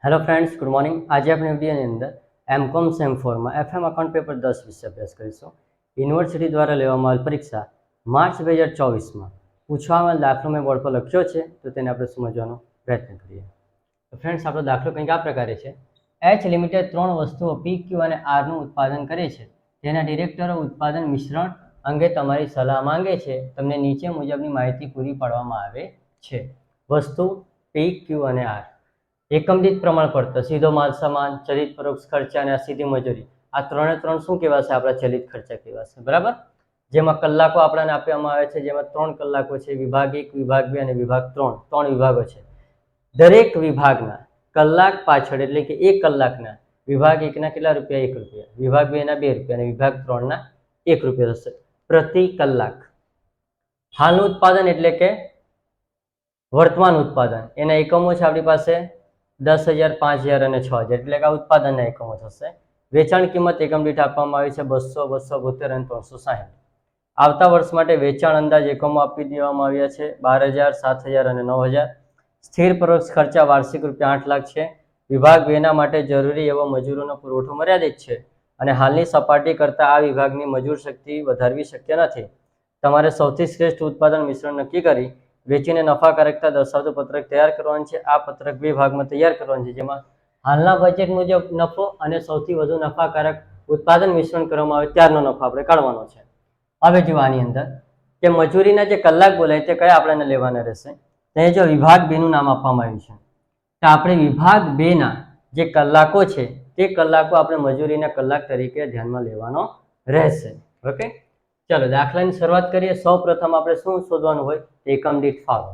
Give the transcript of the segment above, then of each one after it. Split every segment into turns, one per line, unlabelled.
Hello friends, good morning. આજે આપણે વિડીયોની અંદર એમકોમ સેમ 4 માં એફએમ અકાઉન્ટ પેપર 10 વિશે અભ્યાસ કરીશું. યુનિવર્સિટી દ્વારા લેવામાં આવેલ પરીક્ષા માર્ચ 2024માં પૂછવામાં આવેલ દાખલો મેં બોર્ડ પર લખ્યો છે, તો તેને આપણે સમજવાનો પ્રયત્ન કરીએ. તો ફ્રેન્ડ્સ, આપણો દાખલો કંઈક આ પ્રકારે છે. એચ લિમિટેડ 3 વસ્તુઓ પી, ક્યુ અને આરનું ઉત્પાદન કરે છે. તેના ડિરેક્ટરો ઉત્પાદન મિશ્રણ અંગે તમારી સલાહ માંગે છે. તમને નીચે મુજબની માહિતી પૂરી પાડવામાં આવે છે. વસ્તુ પી, ક્યુ અને આર. એકમ દીઠ પ્રમાણપત્ર, સીધો માલ સામાન, ચલિત પરોક્ષ ખર્ચા અને સીધી મજૂરી. આ ત્રણે ત્રણ શું કહેવાશે? આપણા ચલિત ખર્ચા કહેવાશે. બરાબર. જેમાં કલાકો આપણને આપવામાં આવે છે, જેમાં 3 કલાકો છે. વિભાગ 1, વિભાગ 2 અને વિભાગ 3, 3 વિભાગો છે. દરેક વિભાગના કલાક પાછળ એટલે કે 1 કલાકના વિભાગ 1 ના કેટલા રૂપિયા? 1 રૂપિયા. વિભાગ 2 ના 2 રૂપિયા અને વિભાગ 3 ના 1 રૂપિયા થશે પ્રતિ કલાક. હાલનું ઉત્પાદન એટલે કે વર્તમાન ઉત્પાદન, એના એકમો છે આપણી પાસે 10,000, 5,000 અને 6,000, એટલે કે આ ઉત્પાદનના એકમો થશે. વેચાણ કિંમત એકમ દીઠ આપવામાં આવી છે 200, 272 અને 360. આવતા વર્ષ માટે વેચાણ અંદાજ એકમો આપી દેવામાં આવ્યા છે 12,000, 7,000 અને 9,000. સ્થિર પરોક્ષ ખર્ચા વાર્ષિક રૂપિયા 8 લાખ છે. વિભાગ 2 માટે જરૂરી એવો મજૂરોનો પુરવઠો મર્યાદિત છે અને હાલની સપાટી કરતાં આ વિભાગની મજૂર શક્તિ વધારવી શક્ય નથી. તમારે સૌથી શ્રેષ્ઠ ઉત્પાદન મિશ્રણ નક્કી કરી વેચીને નફાકારકતા દર્શાવતું પત્રક તૈયાર કરવાનું છે. આ પત્રક 2 ભાગમાં તૈયાર કરવાનું છે, જેમાં હાલના બજેટ મુજબ નફો અને સૌથી વધુ નફાકારક ઉત્પાદન મિશ્રણ કરવામાં આવે ત્યારનો નફો આપણે કાઢવાનો છે. હવે જો આની અંદર કે મજૂરીના જે કલાક બોલાય તે કયા આપણને લેવાના રહેશે? તે જો વિભાગ 2 નું નામ આપવામાં આવ્યું છે, તો આપણે વિભાગ 2 ના જે કલાકો છે તે કલાકો આપણે મજૂરીના કલાક તરીકે ધ્યાનમાં લેવાનો રહેશે. ઓકે, ચલો દાખલાની શરૂઆત કરીએ. સૌ પ્રથમ આપણે શું શોધવાનું હોય? એકમ દીઠ ફાળો.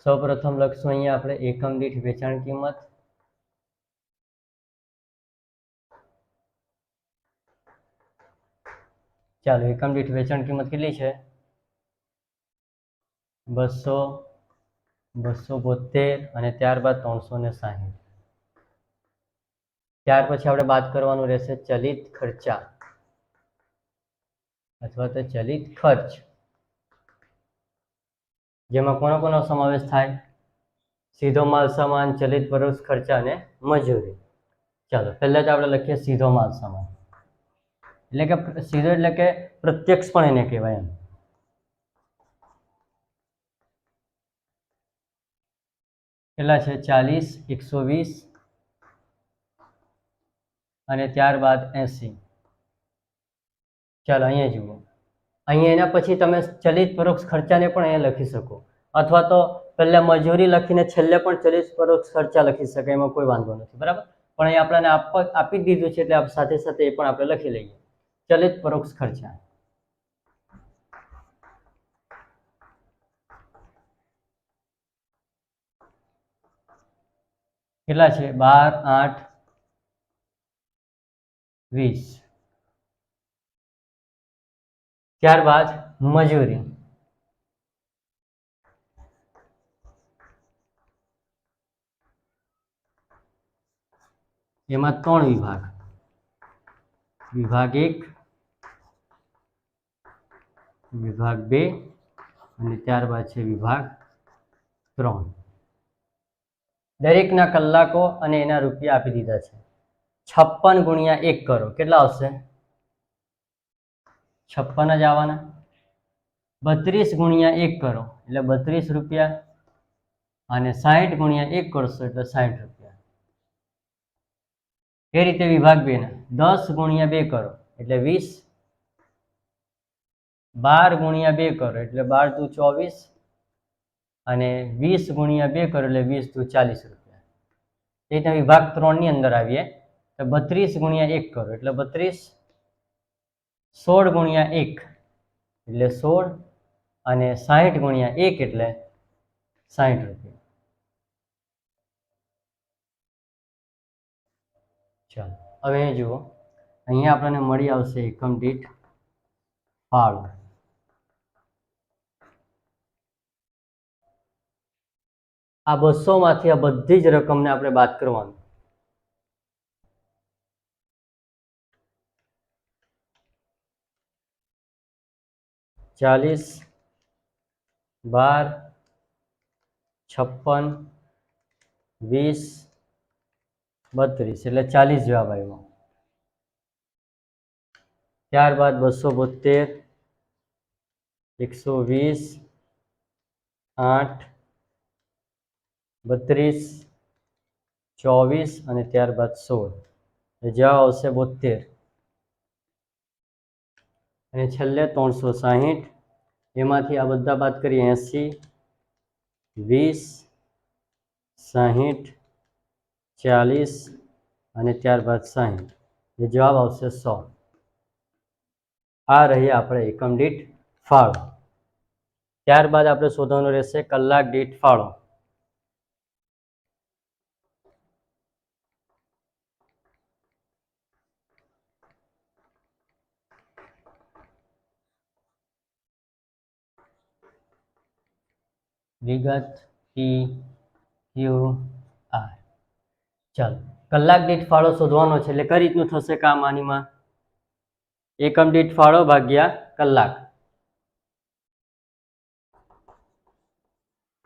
સૌ પ્રથમ લખશું અહીંયા આપણે એકમ દીઠ વેચાણ કિંમત. ચાલો, એકમ દીઠ વેચાણ કિંમત કેટલી છે? 200, 272 અને ત્યારબાદ 360. ત્યાર પછી આપણે બાદ કરવાનું રહેશે ચલિત ખર્ચા અથવા તો ચલિત ખર્ચ, જેમાં કોનો કોનો સમાવેશ થાય? સીધો માલ સામાન, ચલિત પરોક્ષ ખર્ચા અને મજૂરી. ચાલો, પહેલા તો આપણે લખીએ સીધો માલ સામાન. એટલે કે સીધો એટલે કે પ્રત્યક્ષ પણ એને કહેવાય એમ. કેટલા છે? 40, 120 અને ત્યારબાદ 80. ચાલો અહીંયા જુઓ. અહીંયા એના પછી તમે ચલિત પરોક્ષ ખર્ચાને પણ અહીંયા લખી શકો, અથવા તો પહેલા મજૂરી લખીને છેલ્લે પણ ચલિત પરોક્ષ ખર્ચા લખી શકાય, એમાં કોઈ વાંધો નથી. બરાબર. પણ અહીંયા આપણને આપી દીધું છે એટલે સાથે સાથે એ પણ આપણે લખી લઈએ. ચલિત પરોક્ષ ખર્ચા કેટલા છે? 12, 8, 20. ત્યારબાદ મજૂરી. એમાં 3 વિભાગ, વિભાગ 1, વિભાગ 2 અને ત્યારબાદ છે વિભાગ 3. દરેકના કલાકો અને એના રૂપિયા આપી દીધા છે. 56 ગુણ્યા 1 કરો, કેટલા આવશે? 56 જ આવવાના. 32 ગુણ્યા 1 કરો એટલે 32 રૂપિયા અને 60 ગુણ્યા 1 કરશો એટલે 60 રૂપિયા. એ રીતે વિભાગ 2 ના 10 ગુણ્યા 2 કરો એટલે 20, 12 ગુણ્યા 2 કરો એટલે 12 દુ 24 અને 20 ગુણ્યા 2 કરો એટલે 20 દુ 40 રૂપિયા. એ રીતે વિભાગ 3 ની અંદર આવીએ તો 32 ગુણ્યા 1 કરો એટલે 32, 16 ગુણ્યા 1 એટલે 16 અને 60 ગુણ્યા 1 એટલે 60 રૂપિયા. ચાલો, હવે જુઓ. અહીંયા આપણને મળી આવશે એકમ દીઠ ફાળો. આ 200 માંથી આ બધી જ રકમને આપણે બાદ કરવાનું. 40, 12, 56, 20, 32 એટલે 40 જવાબ આવ્યો. ત્યારબાદ 272, 120, 8, 32, 24 અને ત્યારબાદ 16 જવાબ આવશે 72. અને છેલ્લે 360, એમાંથી આ બધા બાદ કરીએ 80, 20, 60, 40 અને ત્યારબાદ 60 જવાબ આવશે 100. આ રહી આપણે એકમ દીઠ ફાળો. ત્યારબાદ આપણે શોધવાનું રહેશે કલાક દીઠ ફાળો. વિગત પી ક્યુ આર. ચાલો, કલાક દીઠ ફાળો શોધવાનો છે એટલે કઈ રીતનું થશે કામ આનીમાં? એકમ દીઠ ફાળો ભાગ્યા કલાક.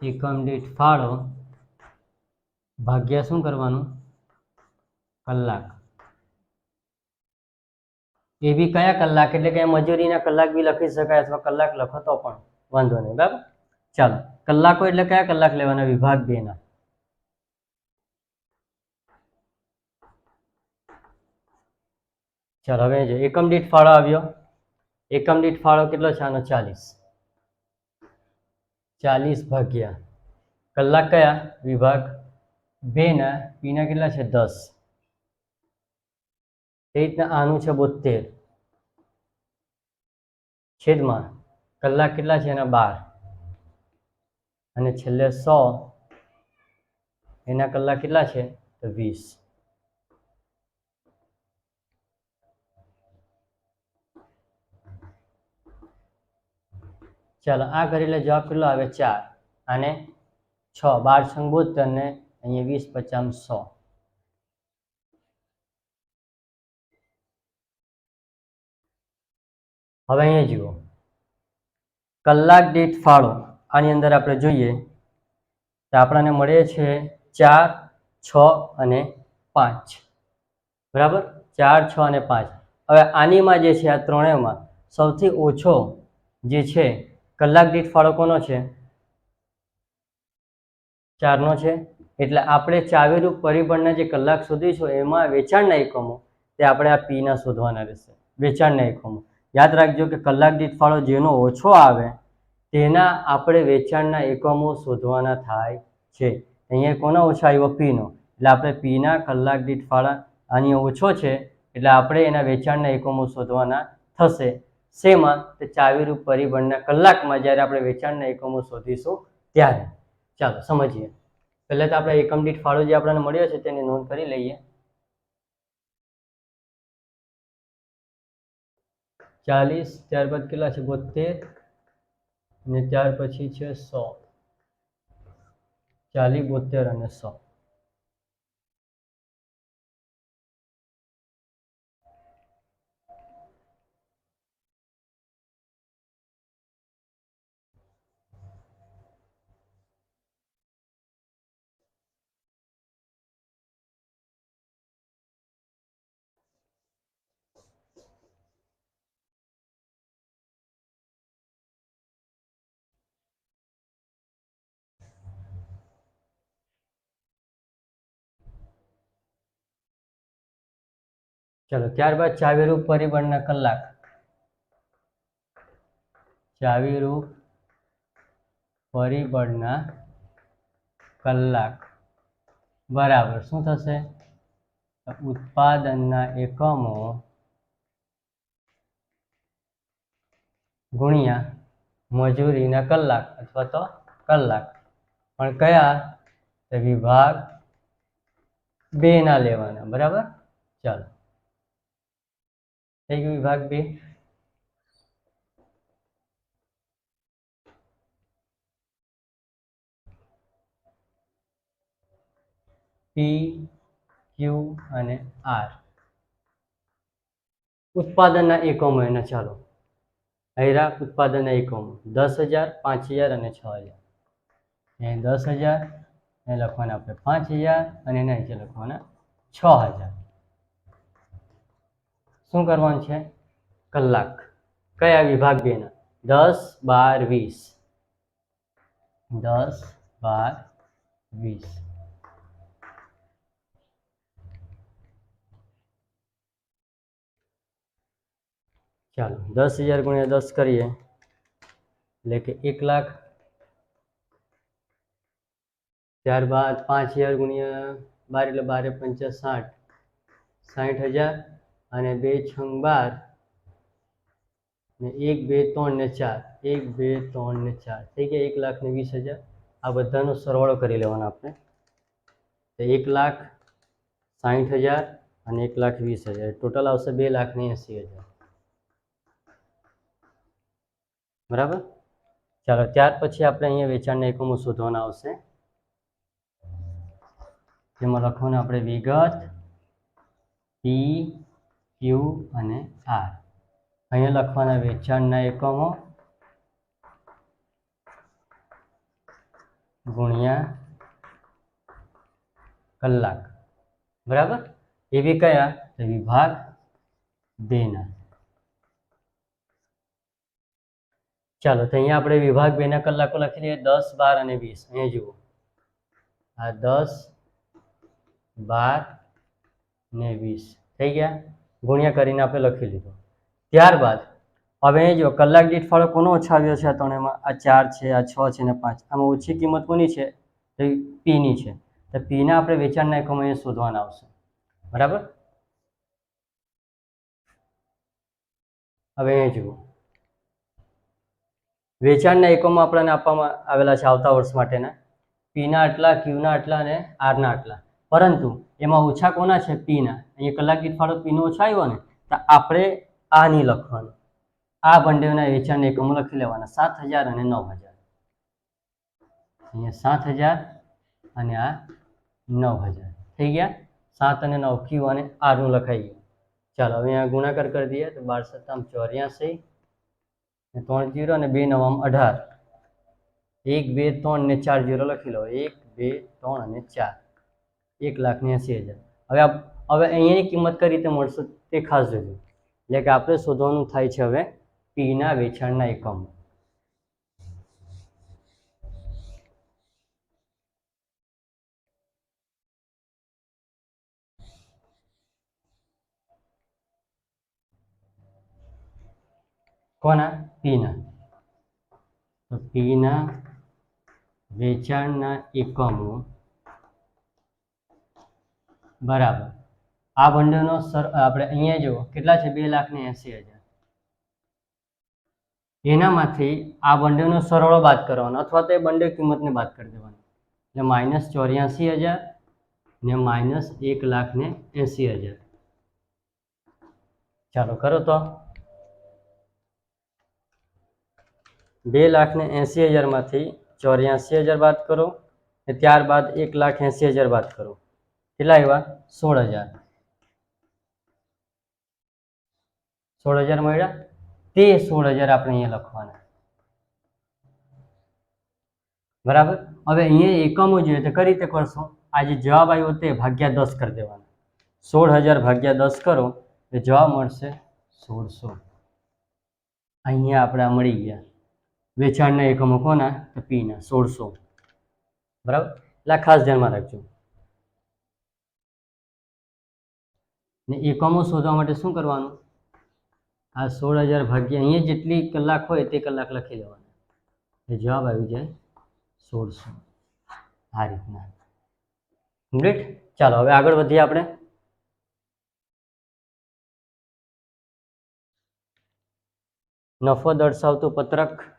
એકમ દીઠ ફાળો ભાગ્યા શું કરવાનું? કલાક. એ બી કયા કલાક? એટલે કે મજૂરીના કલાક બી લખી શકાય અથવા કલાક લખો તો પણ વાંધો નહીં. બરાબર. ચાલો, કલાકો એટલે કયા કલાક લેવાના? વિભાગ 2 ના. ચાલો, હવે જો એકમ દીઠ ફાળો આવ્યો. એકમ દીઠ ફાળો કેટલો છે આનો? 40. 40 ભાગ્યા કલાક કયા? વિભાગ 2 ના. પીના કેટલા છે? 10. એ રીતના આનું છે 72. છેદમાં કલાક કેટલા છે એના? 12. અને છેલ્લે 100, એના કલાક કેટલા છે? તો 20. ચાલો, આ કરી એટલે જવાબ કેટલો આવે? 4. અને 6, 12 છંગ 72 ને અહીંયા 20, 50, 100. હવે અહીંયા જુઓ, કલાક દીઠ ફાળો આની અંદર આપણે જોઈએ તો આપણને મળે છે 4, 6 અને 5. બરાબર. 4, 6 અને 5. હવે આનીમાં જે છે આ ત્રણેયમાં સૌથી ઓછો જે છે કલાક દીઠ ફાળો કોનો છે? 4 નો છે. એટલે આપણે ચાવીરૂપ પરિબળના જે કલાક શોધીશું એમાં વેચાણના એકમો તે આપણે આ પી ના શોધવાના રહેશે. વેચાણના એકમો યાદ રાખજો કે કલાક દીઠ ફાળો જેનો ઓછો આવે તેના આપણે વેચાણના એકમો શોધવાના થાય છે. અહીંયા કોનો ઓછો આવ્યો? પીનો. એટલે આપણે પીના કલાક દીઠ ફાળા આની ઓછો છે એટલે આપણે એના વેચાણના એકમો શોધવાના થશે. શેમાં? તે ચાવીરૂપ પરિબળના કલાકમાં જ્યારે આપણે વેચાણના એકમો શોધીશું ત્યારે. ચાલો સમજીએ. પહેલા તો આપણે એકમ દીઠ ફાળો જે આપણને મળ્યો છે તેની નોંધ કરી લઈએ. 40, ત્યારબાદ કેટલા છે? 72 અને ત્યાર પછી છે 100. 40, 72 અને 100. ચલો, ત્યારબાદ ચાવીરૂપ પરિબળના કલાક. ચાવીરૂપ પરિબળના કલાક બરાબર શું થશે? ઉત્પાદનના એકમો ગુણ્યા મજૂરીના કલાક અથવા તો કલાક. પણ કયા? વિભાગ 2 ના લેવાના. બરાબર. ચાલો, થઈ ગયું વિભાગ 2. પી ક્યુ અને આર ઉત્પાદનના એકમો એના ચાલો હૈરા ઉત્પાદનના એકમો 10,000 5,000 અને 6,000 એ 10,000 એ લખવાના આપણે 5,000 અને એના નીચે લખવાના 6,000 શું કરવાનું છે કલાક કયા વિભાગ બેના 10 12 20 10 12 20 ચાલો 10,000 ગુણ્યા 10 કરીએ એટલે કે 1,00,000 ત્યારબાદ 5,000 ગુણ્યા 12 એટલે 12 પંચા 60 60,000 અને 2 છંગ 12 ને 1 2 3 ને 4 1 2 3 ને 4 થઈ ગયા 1,20,000 આ બધાનો સરવાળો કરી લેવાનો આપણે તો 1,60,000 અને 1,20,000 ટોટલ આવશે 2,80,000 બરાબર ચાલો ત્યાર પછી આપણે અહીંયા વેચાણના એકમો શોધવાના આવશે જેમાં લખવાનું આપણે વિગત પી ક્યુ અને આર અહીંયા લખવાના વેચાણના એકમો ગુણ્યા કલાક બરાબર એવી કયા તો વિભાગ 2 ના ચાલો તો અહીંયા આપણે વિભાગ 2 ના કલાકો લખી લઈએ 10 12 અને 20 અહીંયા જુઓ આ 10 12 ને 20 થઈ ગયા ગુણ્યા કરીને આપણે લખી લીધું ત્યારબાદ હવે અહીં જો કલાક દીઠ ફાળો કોનો ઓછો આવ્યો છે આ ત્રણેયમાં આ 4 છે આ 6 છે અને 5 આમાં ઓછી કિંમત કોની છે તો પીની છે તો પીના આપણે વેચાણના એકમો અહીંયા શોધવાના આવશે બરાબર હવે અહીં જુઓ વેચાણના એકમો આપણને આપવામાં આવેલા છે આવતા વર્ષ માટેના પીના આટલા ક્યુના આટલા અને આરના આટલા પરંતુ એમાં ઓછા કોના છે પીના અહીંયા કલાક દીઠ ફાળો પીનો ઓછો આવ્યો ને તો આપણે આ નહીં લખવાનું આ બંનેના વેચાણના એકમો લખી લેવાના 7,000 અને 9,000 અહીંયા 7,000 અને આ 9,000 થઈ ગયા 7 અને 9 ક્યુ અને આરનું લખાઈ ગયું ચાલો હવે અહીંયા ગુણાકાર કરી દઈએ તો 12 7 84 3 0 અને 2 9 18 1 2 3 ને 4 0 લખી લો 1 2 3 અને 4 1,80,000 હવે અહીંયાની કિંમત કઈ રીતે મળશે તે ખાસ જોજો એટલે કે આપણે શોધવાનું થાય છે હવે પીના વેચાણના એકમો કોના પીના તો પીના વેચાણના એકમો બરાબર આ બંનેનો આપણે અહીંયા જુઓ કેટલા છે 2,80,000 એનામાંથી આ બંનેનો સરવાળો બાદ કરવાનો અથવા તો એ બંને કિંમતને બાદ કરી દેવાની એટલે -84,000 ને -1,80,000 ચાલો કરો તો 2,80,000 માંથી 84,000 બાદ કરો અને ત્યારબાદ 1,80,000 બાદ કરો કેટલા આવ્યા 16,000 16,000 મળ્યા તે 16,000 આપણે અહીંયા લખવાના બરાબર હવે અહીંયા એકમો જોઈએ તો કઈ રીતે કરશો આ જે જવાબ આવ્યો તે ભાગ્યા 10 કરી દેવાના 16,000 ભાગ્યા 10 કરો એટલે જવાબ મળશે 1,600 અહીંયા આપણે મળી ગયા વેચાણના એકમો કોના તો પીના 1,600 બરાબર એટલે ખાસ ધ્યાનમાં રાખજો ને એકમો શોધવા માટે શું કરવાનું આ 16,000 ભાગ્યા અહીંયા જેટલી કલાક હોય તે કલાક લખી લેવાના એ જવાબ આવી જાય 1,600 આ રીતના કમ્પ્લીટ ચાલો હવે આગળ વધીએ આપણે નફો દર્શાવતું પત્રક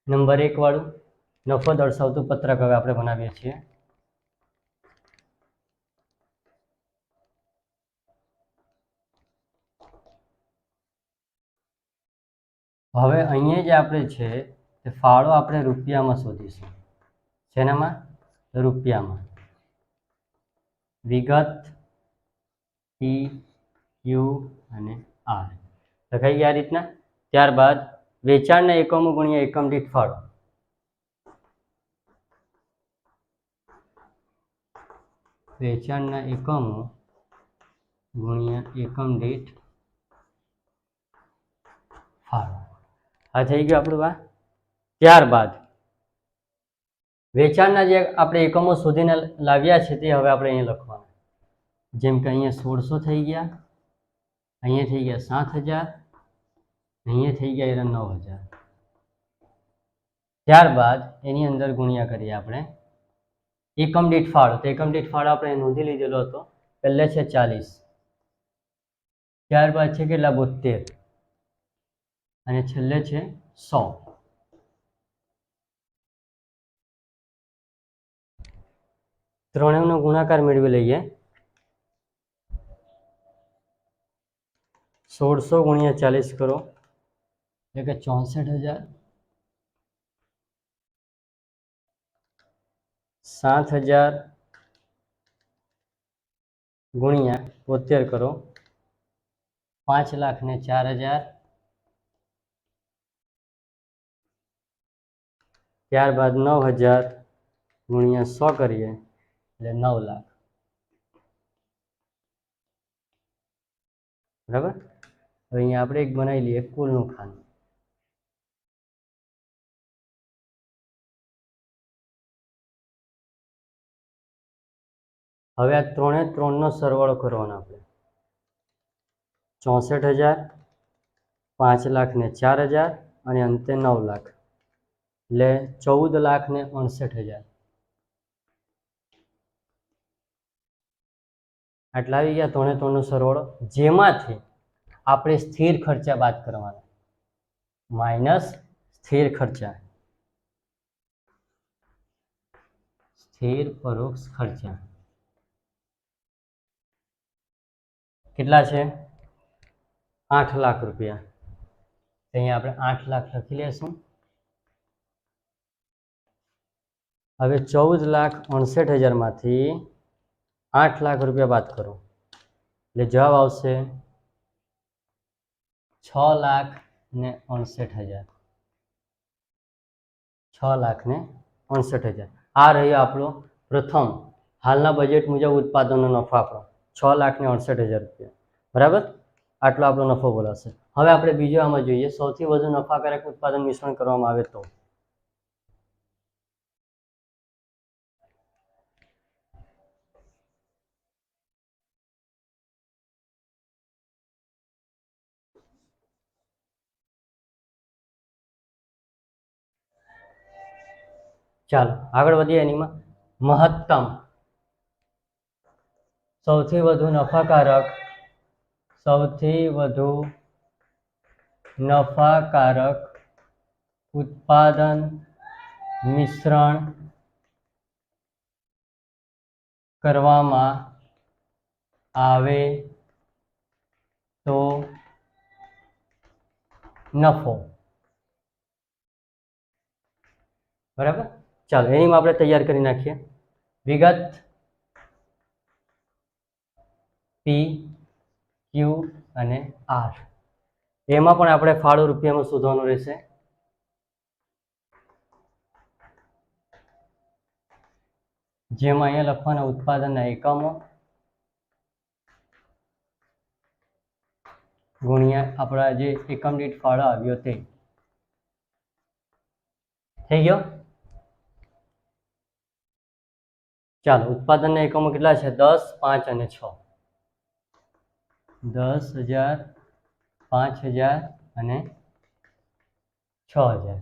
નંબર 1 વાળું નફો દર્શાવતું પત્રક હવે આપણે બનાવીએ છીએ હવે અહીંયા જે આપણે છે તે ફાળો આપણે રૂપિયામાં શોધીશું. શેનામાં? રૂપિયામાં. વિગત પી ક્યુ અને આર લખાઈ ગયા આ રીતના. ત્યારબાદ વેચાણના એકમો ગુણ્યા એકમ દીઠ ફાળો. વેચાણના એકમો ગુણ્યા એકમ દીઠ ફાળો. આ થઈ ગયું આપણું આ. ત્યારબાદ વેચાણના જે આપણે એકમો શોધીને લાવ્યા છે તે હવે આપણે અહીંયા લખવાના. જેમ કે અહીંયા 1600 થઈ ગયા, અહીંયા થઈ ગયા 7000, અહીંયા થઈ ગયા 9000. ત્યારબાદ એની અંદર ગુણ્યા કરીએ આપણે એકમ દીઠ ફાળો. તો એકમ દીઠ ફાળો આપણે નોંધી લીધેલો હતો. પહેલે છે 40, ત્યારબાદ છે કેટલા 72 અને છેલ્લે છે 100. ત્રણેયનો ગુણાકાર મેળવી લઈએ. 1600 ગુણ્યા 40 કરો એટલે કે 64000. 7000 ગુણ્યા 72 કરો 5,04,000. ત્યારબાદ 9000 ગુણ્યા 100 કરીએ એટલે 9 લાખ. બરાબર. હવે અહીંયા આપણે એક બનાવી લઈએ કુલનું ખાનું. હવે આ ત્રણે ત્રણનો સરવાળો કરવાનો આપણે. 64,000, 5,04,000 અને અંતે 9 લાખ એટલે 14,59,000. આટલા આવી ગયા ત્રણે ત્રણનો સરવાળો, જેમાંથી આપણે સ્થિર ખર્ચા બાદ કરવાના. માઇનસ સ્થિર ખર્ચા, સ્થિર પરોક્ષ ખર્ચા કેટલા છે? 8 લાખ રૂપિયા. અહીંયા આપણે 8 લાખ લખી લેશું. હવે 14,59,000 માંથી 8 લાખ રૂપિયા બાદ કરો એટલે જવાબ આવશે 6,59,000. 6,59,000. આ રહ્યો આપણો પ્રથમ હાલના બજેટ મુજબ ઉત્પાદનનો નફો આપણો 6,59,000 રૂપિયા. બરાબર. આટલો આપણો નફો બોલાશે. હવે આપણે બીજો આમાં જોઈએ, સૌથી વધુ નફાકારક ઉત્પાદન મિશ્રણ કરવામાં આવે તો. ચાલો આગળ વધીએ. એનીમાં મહત્તમ સૌથી વધુ નફાકારક ઉત્પાદન મિશ્રણ કરવામાં આવે તો નફો. બરાબર. ચાલો એનીમાં આપણે તૈયાર કરી નાખીએ. વિગત પી ક્યુ અને આર. એમાં પણ આપણે ફાળો રૂપિયામાં શોધવાનું રહેશે. જેમાં અહીંયા લખવાના ઉત્પાદનના એકમો ગુણ્યા આપણા જે એકમ દીઠ ફાળો આવ્યો તે. થઈ ગયો. ચાલો ઉત્પાદનના એકમો કેટલા છે? 10, 5 અને 6. 10,000, 5,000 અને 6,000.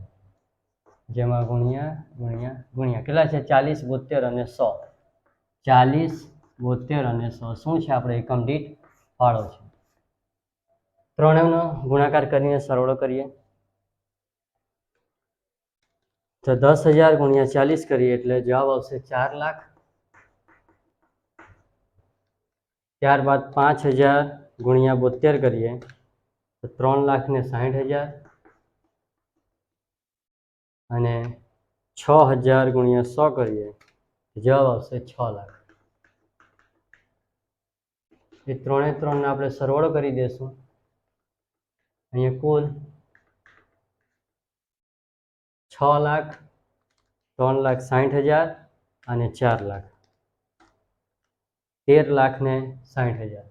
જેમાં ગુણ્યા કેટલા છે? 40, 72 અને 100. 40, 72 અને 100 શું છે? આપણે એકમ દીઠ ફાળો છે. ત્રણેયનો ગુણાકાર કરીને સરવાળો કરીએ તો 10,000 ગુણ્યા 40 કરીએ એટલે જવાબ આવશે 4 લાખ. ત્યારબાદ 5,000 ગુણ્યા 72 કરીએ તો 3,60,000. અને 6000 ગુણ્યા 100 કરીએ જવાબ આવશે 6 લાખ. એ ત્રણે ત્રણને આપણે સરવાળો કરી દઈશું. અહીંયા કુલ 6 લાખ, 3,60,000 અને 4 લાખ, 13,60,000.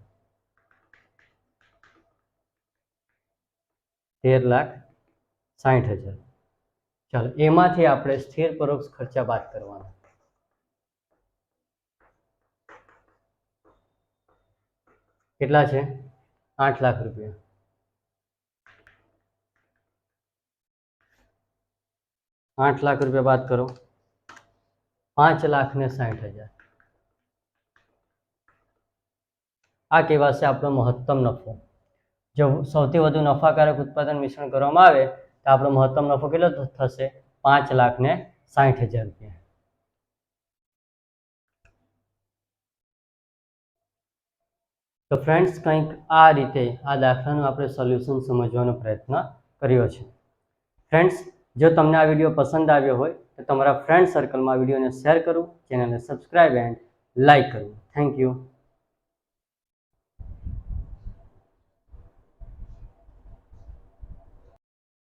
13,60,000. ચાલો એમાંથી આપણે સ્થિર પરોક્ષ ખર્ચા બાદ કરવાના. કેટલા છે? 8 લાખ રૂપિયા. 8 લાખ રૂપિયા બાદ કરો 5,60,000. આ કહેવાશે આપણો મહત્તમ નફો. જો સૌથી વધુ નફાકારક ઉત્પાદન મિશ્રણ કરવામાં આવે તો આપણો મહત્તમ નફો કેટલો થશે? 5,60,000 રૂપિયા. તો ફ્રેન્ડ્સ, કંઈક આ રીતે આ દાખલાનું આપણે સોલ્યુશન સમજવાનો પ્રયત્ન કર્યો છે. ફ્રેન્ડ્સ, જો તમને આ વિડીયો પસંદ આવ્યો હોય તો તમારા ફ્રેન્ડ સર્કલમાં વિડીયોને શેર કરવું, ચેનલને સબસ્ક્રાઇબ એન્ડ લાઇક કરવું. Thank you.